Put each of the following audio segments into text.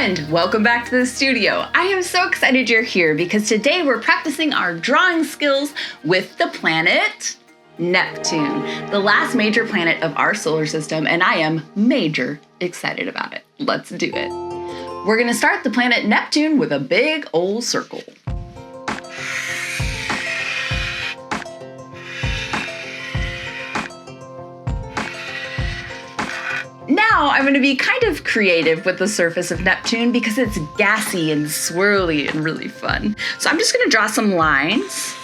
friend, welcome back to the studio. I am so excited you're here because today we're practicing our drawing skills with the planet Neptune, the last major planet of our solar system, and I am major excited about it. Let's do it. We're gonna start the planet Neptune with a big old circle. Now I'm going to be kind of creative with the surface of Neptune because it's gassy and swirly and really fun. So I'm just going to draw some lines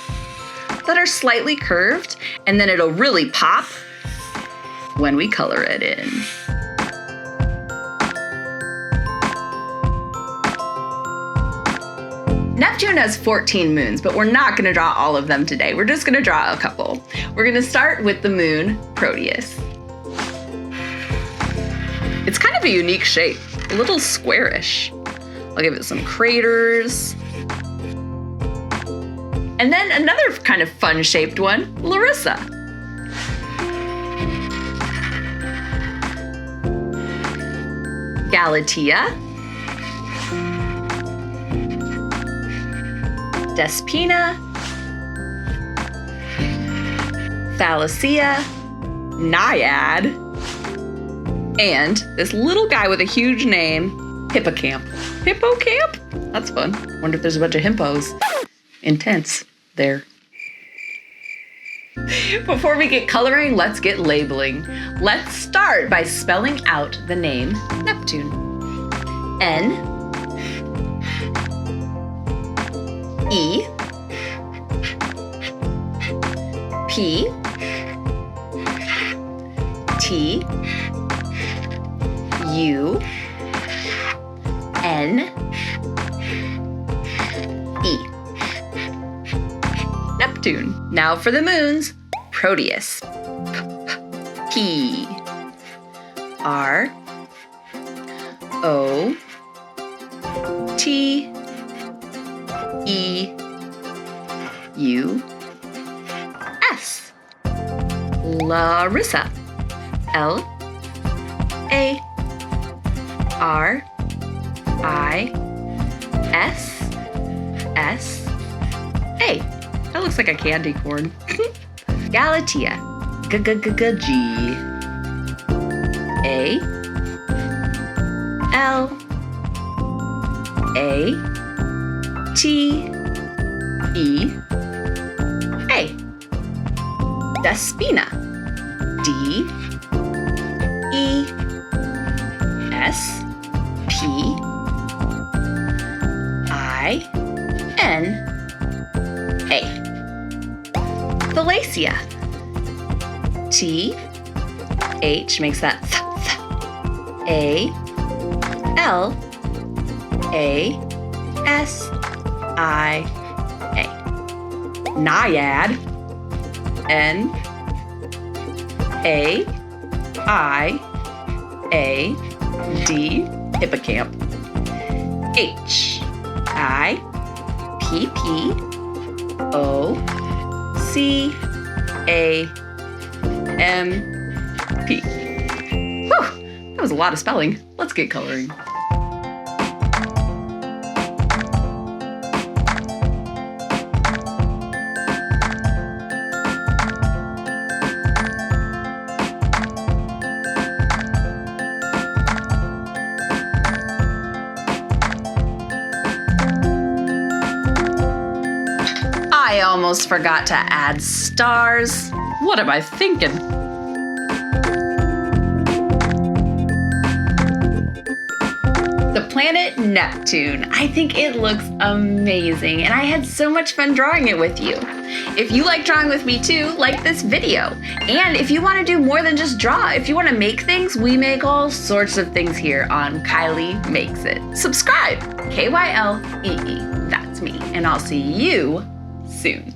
that are slightly curved, and then it'll really pop when we color it in. Neptune has 14 moons, but we're not going to draw all of them today. We're just going to draw a couple. We're going to start with the moon Proteus. It's kind of a unique shape, a little squarish. I'll give it some craters. And then another kind of fun-shaped one, Larissa. Galatea. Despina. Thalassia. Naiad. And this little guy with a huge name, Hippocamp. Hippocamp? That's fun. Wonder if there's a bunch of hippos. Intense there. Before we get coloring, let's get labeling. Let's start by spelling out the name Neptune. N E P T U N E. Neptune. Now for the moons, Proteus. P R O T E U S. Larissa. L A R I S S A. That looks like a candy corn. Galatea. G A L A T E A. Despina. D E S P I N A. Thalassia. T H makes that A L A S I A. Naiad. N A I A D. Hippocamp. H I P P O C A M P. Whew, that was a lot of spelling. Let's get coloring. I almost forgot to add stars. What am I thinking? The planet Neptune. I think it looks amazing, and I had so much fun drawing it with you. If you like drawing with me too, like this video. And if you want to do more than just draw, if you want to make things, we make all sorts of things here on Kylee Makes It. Subscribe, Kylee, that's me, and I'll see you soon.